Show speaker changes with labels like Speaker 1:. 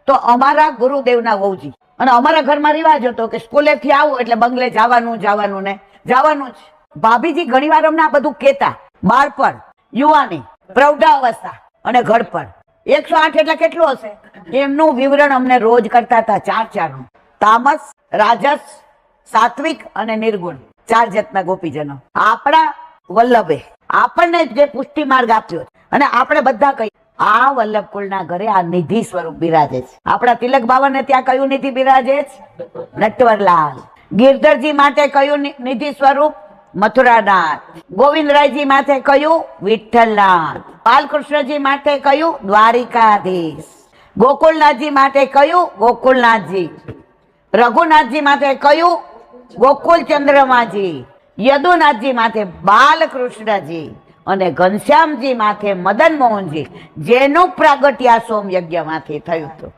Speaker 1: તો અમારા ગુરુદેવના વહુજી, અને અમારા ઘરમાં રિવાજ હતો કે સ્કૂલેથી આવું એટલે બંગલે જવાનું જ. ભાભીજી ઘણી વાર અમને આ બધું કહેતા. બાળપણ, યુવાની, પ્રૌઢાવસ્થા અને ઘડપણ. 108 એટલે કેટલું હશે એમનું વિવરણ અમને રોજ કરતા હતા. 4 નું તામસ, રાજસ, સાત્વિક અને નિર્ગુણ, 4 જાતના ગોપીજનો. આપણા વલ્લભે આપણને જે પુષ્ટિ માર્ગ આપ્યો અને આપણે બધા કહી આ વલ્લભ કુળના ઘરે આ નિધિ સ્વરૂપ બિરાજે છે. આપણા તિલક બાવાને ત્યાં કયું નિધિ બિરાજે છે? નટવરલાલ. ગિરધરજી માટે કયું નિધિ સ્વરૂપ? મથુરાનાથ. ગોવિંદરાયજી માટે કયું? વિઠ્ઠલનાથ. બાલકૃષ્ણજી માટે કયું? દ્વારિકાધીશ. ગોકુલનાથજી માટે કયું? ગોકુલનાથજી. રઘુનાથજી માટે કયું? ગોકુલ ચંદ્રમાજી. યદુનાથજી માટે બાલકૃષ્ણજી અને ઘનશ્યામજી માથે મદન મોહનજી, જેનું પ્રાગટ્ય સોમ યજ્ઞ માંથી થયું હતું.